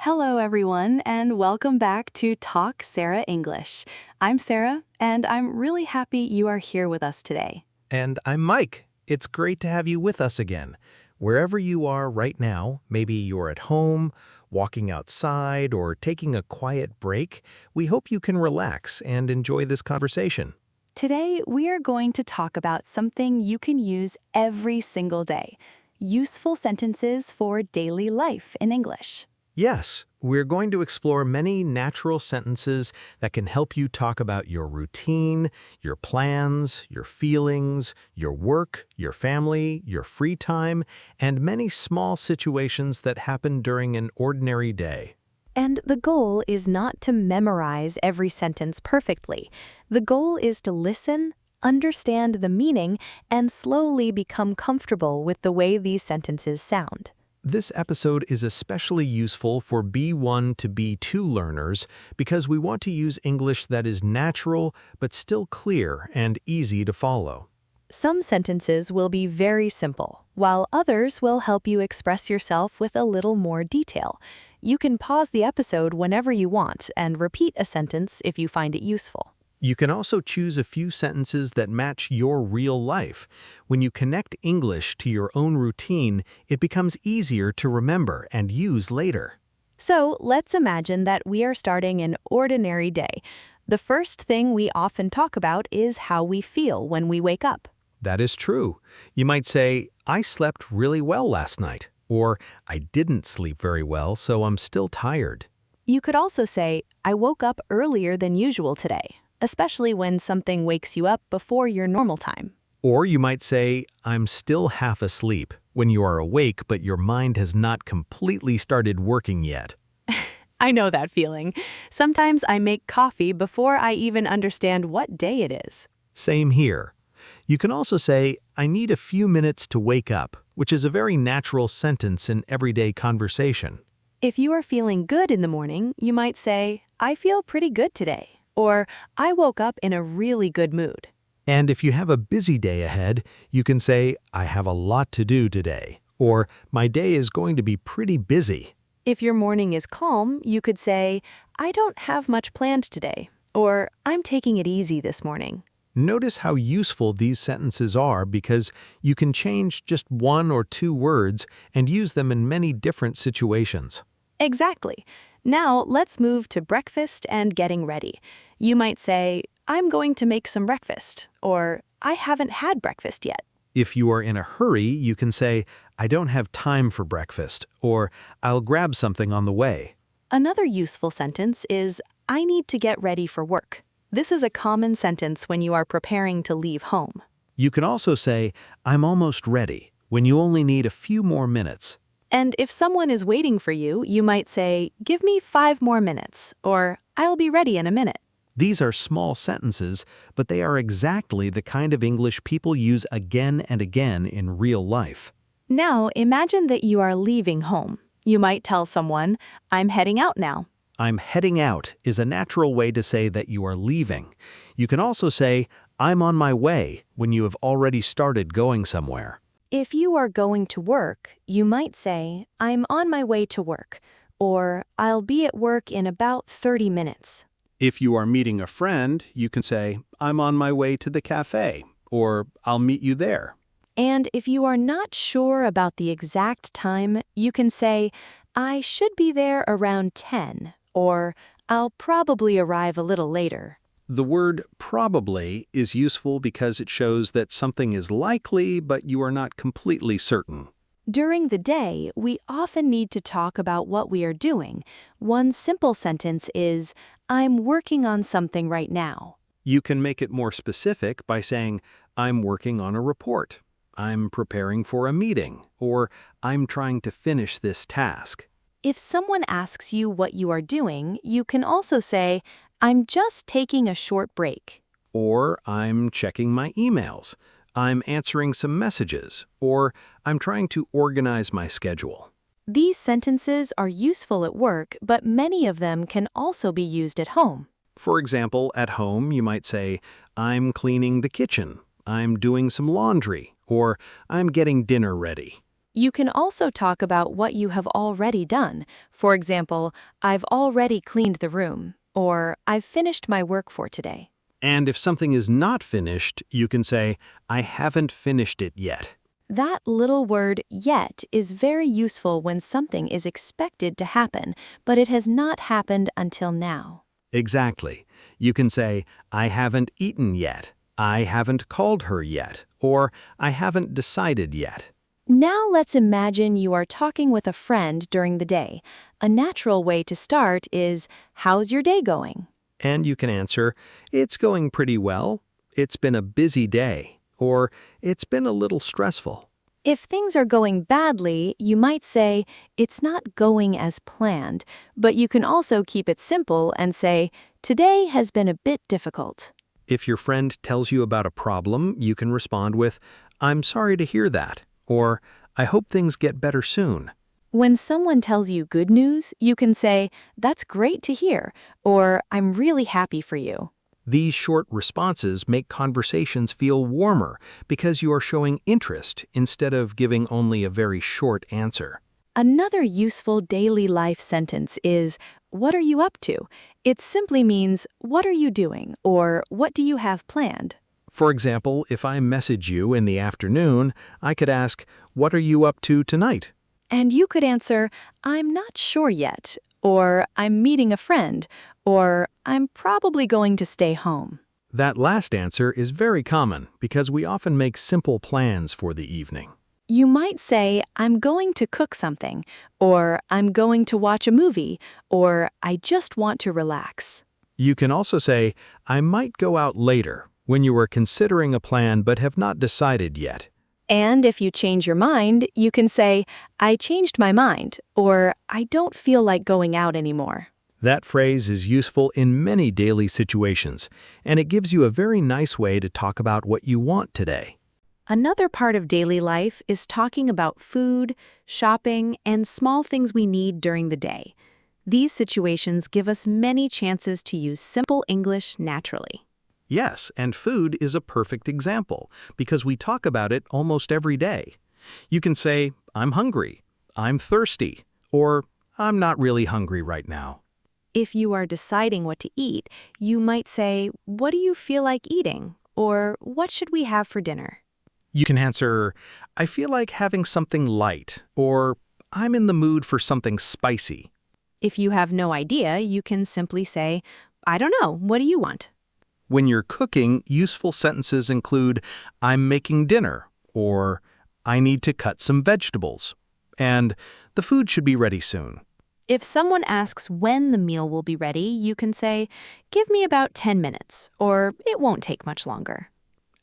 Hello, everyone, and welcome back to Talk Sara English. I'm Sarah, and I'm really happy you are here with us today. And I'm Mike. It's great to have you with us again. Wherever you are right now, maybe you're at home, walking outside, or taking a quiet break, we hope you can relax and enjoy this conversation. Today, we are going to talk about something you can use every single day, useful sentences for daily life in English. Yes, we're going to explore many natural sentences that can help you talk about your routine, your plans, your feelings, your work, your family, your free time, and many small situations that happen during an ordinary day. And the goal is not to memorize every sentence perfectly. The goal is to listen, understand the meaning, and slowly become comfortable with the way these sentences sound. This episode is especially useful for B1 to B2 learners because we want to use English that is natural but still clear and easy to follow. Some sentences will be very simple, while others will help you express yourself with a little more detail. You can pause the episode whenever you want and repeat a sentence if you find it useful. You can also choose a few sentences that match your real life. When you connect English to your own routine, it becomes easier to remember and use later. So let's imagine that we are starting an ordinary day. The first thing we often talk about is how we feel when we wake up. That is true. You might say, I slept really well last night, or I didn't sleep very well, so I'm still tired. You could also say, I woke up earlier than usual today, especially when something wakes you up before your normal time. Or you might say, I'm still half asleep, when you are awake but your mind has not completely started working yet. I know that feeling. Sometimes I make coffee before I even understand what day it is. Same here. You can also say, I need a few minutes to wake up, which is a very natural sentence in everyday conversation. If you are feeling good in the morning, you might say, I feel pretty good today. Or, I woke up in a really good mood. And if you have a busy day ahead, you can say, I have a lot to do today, or my day is going to be pretty busy. If your morning is calm, you could say, I don't have much planned today, or I'm taking it easy this morning. Notice how useful these sentences are because you can change just one or two words and use them in many different situations. Exactly. Now let's move to breakfast and getting ready. You might say, I'm going to make some breakfast, or I haven't had breakfast yet. If you are in a hurry, you can say, I don't have time for breakfast, or I'll grab something on the way. Another useful sentence is, I need to get ready for work. This is a common sentence when you are preparing to leave home. You can also say, I'm almost ready, when you only need a few more minutes. And if someone is waiting for you, you might say, give me 5 more minutes, or I'll be ready in a minute. These are small sentences, but they are exactly the kind of English people use again and again in real life. Now, imagine that you are leaving home. You might tell someone, I'm heading out now. I'm heading out is a natural way to say that you are leaving. You can also say, I'm on my way when you have already started going somewhere. If you are going to work, you might say, I'm on my way to work, or I'll be at work in about 30 minutes. If you are meeting a friend, you can say, I'm on my way to the cafe, or I'll meet you there. And if you are not sure about the exact time, you can say, I should be there around 10, or I'll probably arrive a little later. The word probably is useful because it shows that something is likely, but you are not completely certain. During the day, we often need to talk about what we are doing. One simple sentence is, I'm working on something right now. You can make it more specific by saying, I'm working on a report, I'm preparing for a meeting, or I'm trying to finish this task. If someone asks you what you are doing, you can also say, I'm just taking a short break. Or I'm checking my emails, I'm answering some messages, or I'm trying to organize my schedule. These sentences are useful at work, but many of them can also be used at home. For example, at home you might say, I'm cleaning the kitchen, I'm doing some laundry, or I'm getting dinner ready. You can also talk about what you have already done. For example, I've already cleaned the room, or I've finished my work for today. And if something is not finished, you can say, I haven't finished it yet. That little word yet is very useful when something is expected to happen, but it has not happened until now. Exactly. You can say, I haven't eaten yet, I haven't called her yet, or I haven't decided yet. Now let's imagine you are talking with a friend during the day. A natural way to start is, how's your day going? And you can answer, it's going pretty well, it's been a busy day, or it's been a little stressful. If things are going badly, you might say, it's not going as planned, but you can also keep it simple and say, today has been a bit difficult. If your friend tells you about a problem, you can respond with, I'm sorry to hear that, or I hope things get better soon. When someone tells you good news, you can say, that's great to hear, or I'm really happy for you. These short responses make conversations feel warmer because you are showing interest instead of giving only a very short answer. Another useful daily life sentence is, what are you up to? It simply means, what are you doing, or what do you have planned? For example, if I message you in the afternoon, I could ask, what are you up to tonight? And you could answer, I'm not sure yet, or I'm meeting a friend, or I'm probably going to stay home. That last answer is very common because we often make simple plans for the evening. You might say, I'm going to cook something, or I'm going to watch a movie, or I just want to relax. You can also say, I might go out later, when you are considering a plan but have not decided yet. And if you change your mind, you can say, I changed my mind, or I don't feel like going out anymore. That phrase is useful in many daily situations, and it gives you a very nice way to talk about what you want today. Another part of daily life is talking about food, shopping, and small things we need during the day. These situations give us many chances to use simple English naturally. Yes, and food is a perfect example because we talk about it almost every day. You can say, I'm hungry, I'm thirsty, or I'm not really hungry right now. If you are deciding what to eat, you might say, what do you feel like eating? Or what should we have for dinner? You can answer, I feel like having something light, or I'm in the mood for something spicy. If you have no idea, you can simply say, I don't know, what do you want? When you're cooking, useful sentences include, I'm making dinner, or I need to cut some vegetables, and the food should be ready soon. If someone asks when the meal will be ready, you can say, give me about 10 minutes, or it won't take much longer.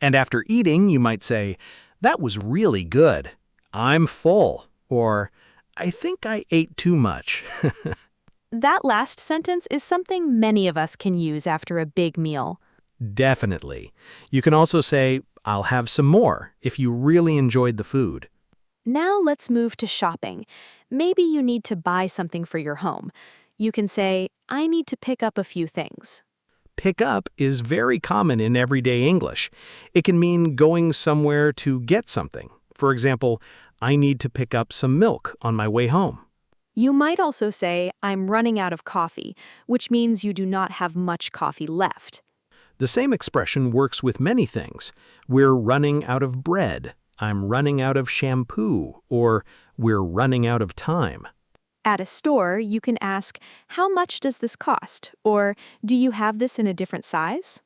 And after eating, you might say, that was really good. I'm full, or I think I ate too much. That last sentence is something many of us can use after a big meal. Definitely. You can also say, I'll have some more if you really enjoyed the food. Now let's move to shopping. Maybe you need to buy something for your home. You can say, I need to pick up a few things. Pick up is very common in everyday English. It can mean going somewhere to get something. For example, I need to pick up some milk on my way home. You might also say, I'm running out of coffee, which means you do not have much coffee left. The same expression works with many things. We're running out of bread. I'm running out of shampoo, or we're running out of time. At a store, you can ask, how much does this cost? Or, do you have this in a different size?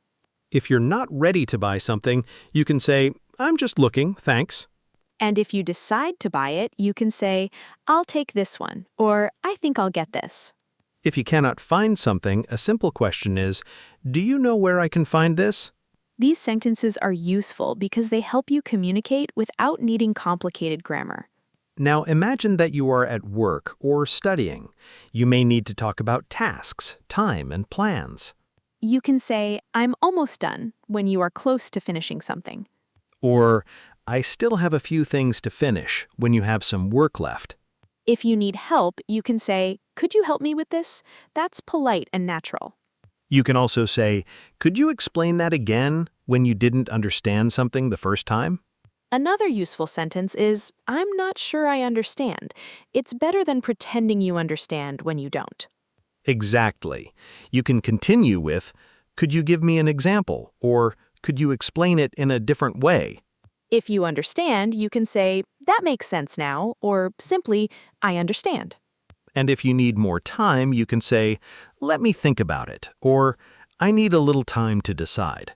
If you're not ready to buy something, you can say, I'm just looking, thanks. And if you decide to buy it, you can say, I'll take this one, or I think I'll get this. If you cannot find something, a simple question is, do you know where I can find this? These sentences are useful because they help you communicate without needing complicated grammar. Now imagine that you are at work or studying. You may need to talk about tasks, time, and plans. You can say, I'm almost done, when you are close to finishing something. Or, I still have a few things to finish when you have some work left. If you need help, you can say, could you help me with this? That's polite and natural. You can also say, could you explain that again when you didn't understand something the first time? Another useful sentence is, I'm not sure I understand. It's better than pretending you understand when you don't. Exactly. You can continue with, could you give me an example? Or could you explain it in a different way? If you understand, you can say, that makes sense now, or simply, I understand. And if you need more time, you can say, let me think about it, or I need a little time to decide.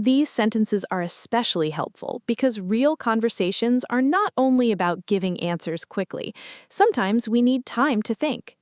These sentences are especially helpful because real conversations are not only about giving answers quickly. Sometimes we need time to think.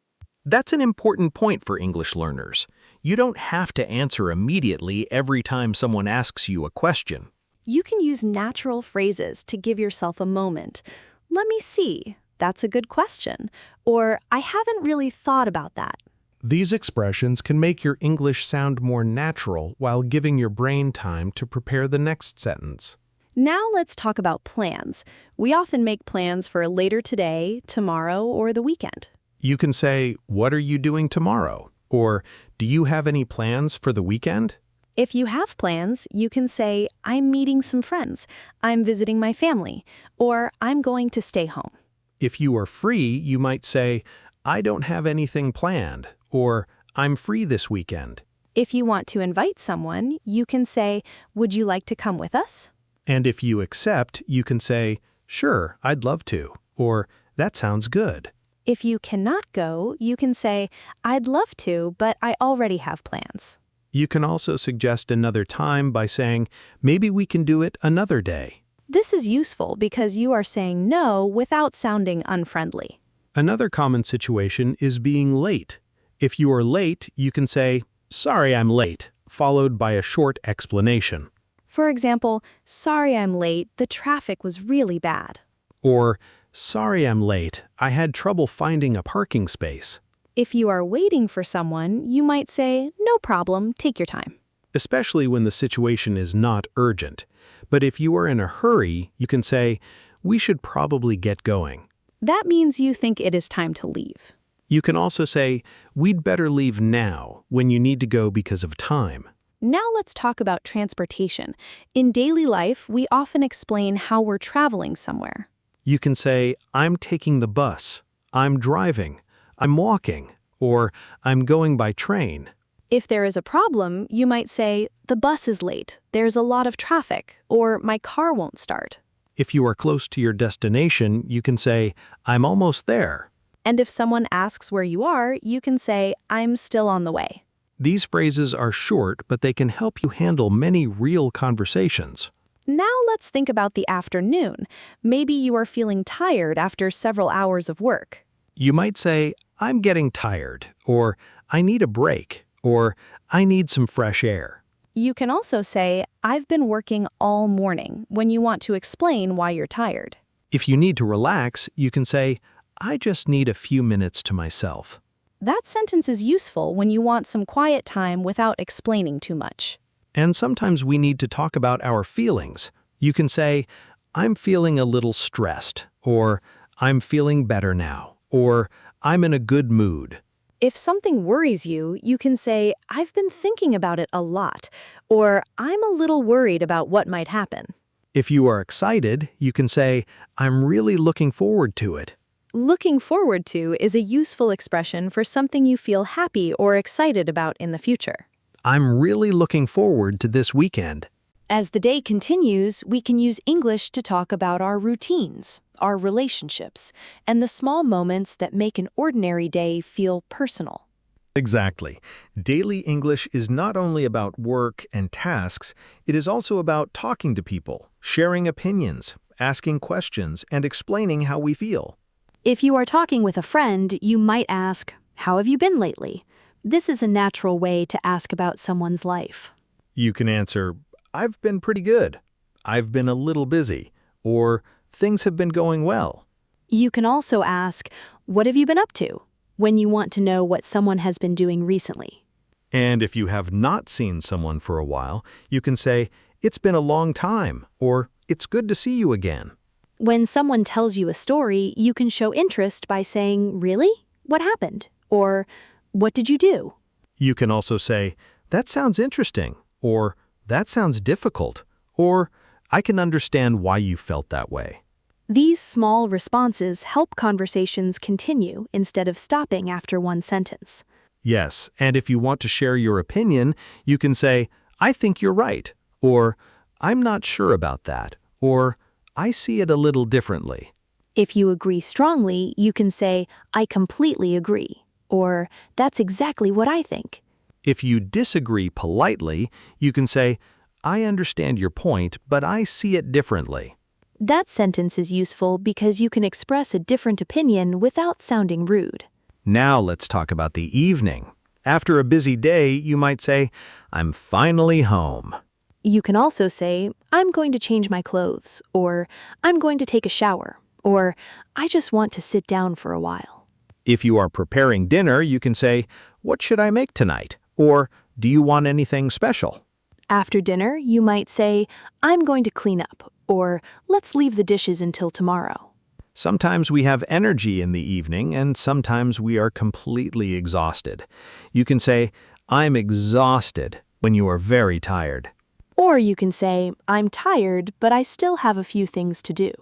That's an important point for English learners. You don't have to answer immediately every time someone asks you a question. You can use natural phrases to give yourself a moment. Let me see. That's a good question. Or, I haven't really thought about that. These expressions can make your English sound more natural while giving your brain time to prepare the next sentence. Now let's talk about plans. We often make plans for later today, tomorrow, or the weekend. You can say, what are you doing tomorrow? Or, do you have any plans for the weekend? If you have plans, you can say, I'm meeting some friends, I'm visiting my family, or I'm going to stay home. If you are free, you might say, I don't have anything planned, or I'm free this weekend. If you want to invite someone, you can say, would you like to come with us? And if you accept, you can say, sure, I'd love to, or that sounds good. If you cannot go, you can say, I'd love to, but I already have plans. You can also suggest another time by saying, maybe we can do it another day. This is useful because you are saying no without sounding unfriendly. Another common situation is being late. If you are late, you can say, sorry I'm late, followed by a short explanation. For example, sorry I'm late, the traffic was really bad. Or, sorry I'm late, I had trouble finding a parking space. If you are waiting for someone, you might say, no problem, take your time. Especially when the situation is not urgent. But if you are in a hurry, you can say, we should probably get going. That means you think it is time to leave. You can also say, we'd better leave now when you need to go because of time. Now let's talk about transportation. In daily life, we often explain how we're traveling somewhere. You can say, I'm taking the bus, I'm driving, I'm walking, or I'm going by train. If there is a problem, you might say, the bus is late, there's a lot of traffic, or my car won't start. If you are close to your destination, you can say, I'm almost there. And if someone asks where you are, you can say, I'm still on the way. These phrases are short, but they can help you handle many real conversations. Now let's think about the afternoon. Maybe you are feeling tired after several hours of work. You might say, I'm getting tired, or I need a break, or I need some fresh air. You can also say, I've been working all morning when you want to explain why you're tired. If you need to relax, you can say, I just need a few minutes to myself. That sentence is useful when you want some quiet time without explaining too much. And sometimes we need to talk about our feelings. You can say, I'm feeling a little stressed, or I'm feeling better now, or I'm in a good mood. If something worries you, you can say, I've been thinking about it a lot, or I'm a little worried about what might happen. If you are excited, you can say, I'm really looking forward to it. Looking forward to is a useful expression for something you feel happy or excited about in the future. I'm really looking forward to this weekend. As the day continues, we can use English to talk about our routines, our relationships, and the small moments that make an ordinary day feel personal. Exactly. Daily English is not only about work and tasks, it is also about talking to people, sharing opinions, asking questions, and explaining how we feel. If you are talking with a friend, you might ask, how have you been lately? This is a natural way to ask about someone's life. You can answer, I've been pretty good. I've been a little busy. Or, things have been going well. You can also ask, what have you been up to? When you want to know what someone has been doing recently. And if you have not seen someone for a while, you can say, it's been a long time, or it's good to see you again. When someone tells you a story, you can show interest by saying, really? What happened? Or, what did you do? You can also say, that sounds interesting, or that sounds difficult, or I can understand why you felt that way. These small responses help conversations continue instead of stopping after one sentence. Yes, and if you want to share your opinion, you can say, I think you're right, or I'm not sure about that, or I see it a little differently. If you agree strongly, you can say, I completely agree, or that's exactly what I think. If you disagree politely, you can say, I understand your point, but I see it differently. That sentence is useful because you can express a different opinion without sounding rude. Now let's talk about the evening. After a busy day, you might say, I'm finally home. You can also say, I'm going to change my clothes, or I'm going to take a shower, or I just want to sit down for a while. If you are preparing dinner, you can say, what should I make tonight? Or do you want anything special? After dinner, you might say, I'm going to clean up, or let's leave the dishes until tomorrow. Sometimes we have energy in the evening, and sometimes we are completely exhausted. You can say, I'm exhausted when you are very tired. Or you can say, I'm tired, but I still have a few things to do.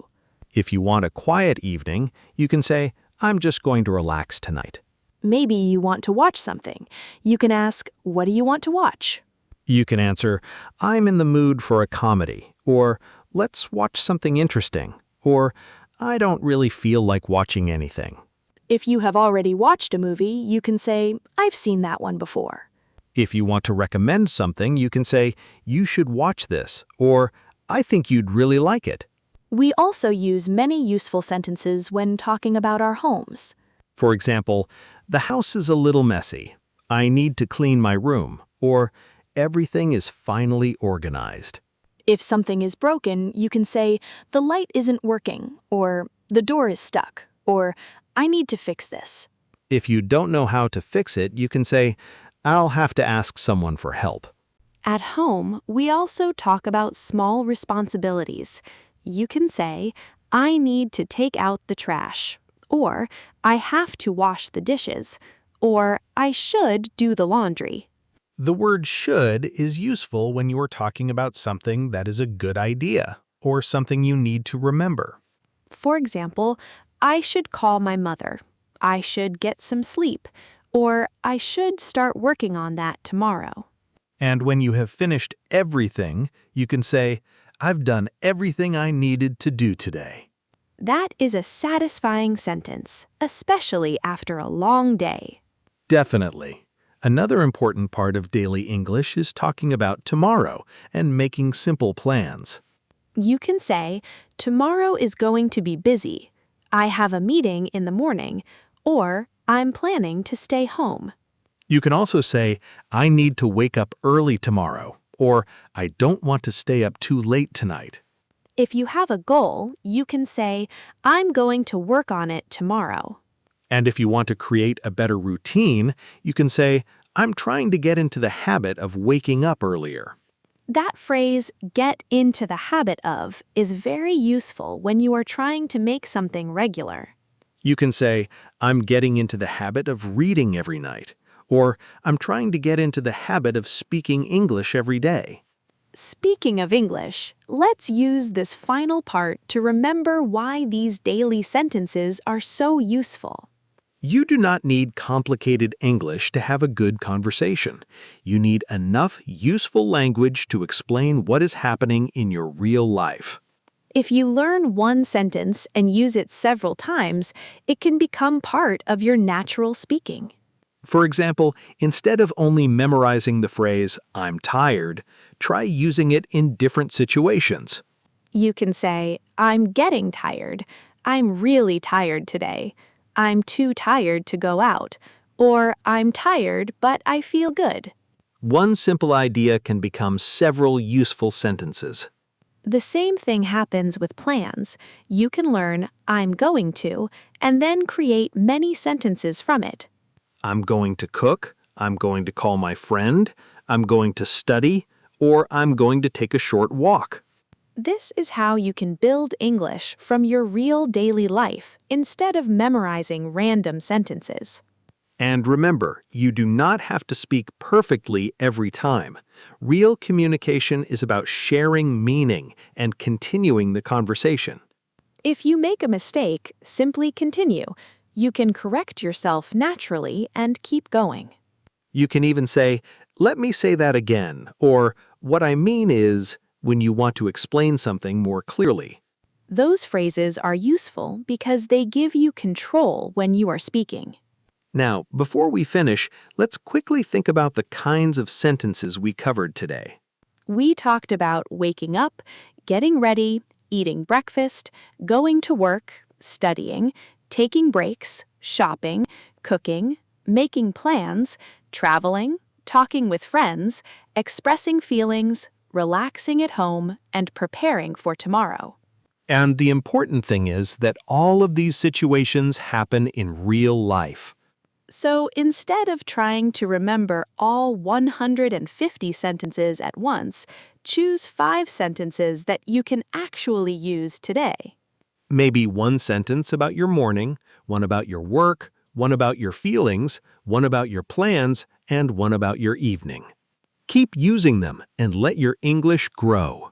If you want a quiet evening, you can say, I'm just going to relax tonight. Maybe you want to watch something. You can ask, what do you want to watch? You can answer, I'm in the mood for a comedy, or let's watch something interesting, or I don't really feel like watching anything. If you have already watched a movie, you can say, I've seen that one before. If you want to recommend something, you can say, you should watch this, or I think you'd really like it. We also use many useful sentences when talking about our homes. For example, the house is a little messy. I need to clean my room, or everything is finally organized. If something is broken, you can say, the light isn't working, or the door is stuck, or I need to fix this. If you don't know how to fix it, you can say, I'll have to ask someone for help. At home, we also talk about small responsibilities. You can say, I need to take out the trash, or I have to wash the dishes, or I should do the laundry. The word should is useful when you are talking about something that is a good idea or something you need to remember. For example, I should call my mother, I should get some sleep, or I should start working on that tomorrow. And when you have finished everything, you can say, I've done everything I needed to do today. That is a satisfying sentence, especially after a long day. Definitely. Another important part of daily English is talking about tomorrow and making simple plans. You can say, tomorrow is going to be busy. I have a meeting in the morning, or I'm planning to stay home. You can also say, I need to wake up early tomorrow, or I don't want to stay up too late tonight. If you have a goal, you can say, I'm going to work on it tomorrow. And if you want to create a better routine, you can say, I'm trying to get into the habit of waking up earlier. That phrase, get into the habit of, is very useful when you are trying to make something regular. You can say, I'm getting into the habit of reading every night, or I'm trying to get into the habit of speaking English every day. Speaking of English, let's use this final part to remember why these daily sentences are so useful. You do not need complicated English to have a good conversation. You need enough useful language to explain what is happening in your real life. If you learn one sentence and use it several times, it can become part of your natural speaking. For example, instead of only memorizing the phrase, I'm tired, try using it in different situations. You can say, I'm getting tired. I'm really tired today. I'm too tired to go out. Or I'm tired, but I feel good. One simple idea can become several useful sentences. The same thing happens with plans. You can learn, I'm going to, and then create many sentences from it. I'm going to cook, I'm going to call my friend, I'm going to study, or I'm going to take a short walk. This is how you can build English from your real daily life instead of memorizing random sentences. And remember, you do not have to speak perfectly every time. Real communication is about sharing meaning and continuing the conversation. If you make a mistake, simply continue. You can correct yourself naturally and keep going. You can even say, "Let me say that again," or "What I mean is," when you want to explain something more clearly. Those phrases are useful because they give you control when you are speaking. Now, before we finish, let's quickly think about the kinds of sentences we covered today. We talked about waking up, getting ready, eating breakfast, going to work, studying, taking breaks, shopping, cooking, making plans, traveling, talking with friends, expressing feelings, relaxing at home, and preparing for tomorrow. And the important thing is that all of these situations happen in real life. So instead of trying to remember all 150 sentences at once, choose 5 sentences that you can actually use today. Maybe one sentence about your morning, one about your work, one about your feelings, one about your plans, and one about your evening. Keep using them and let your English grow.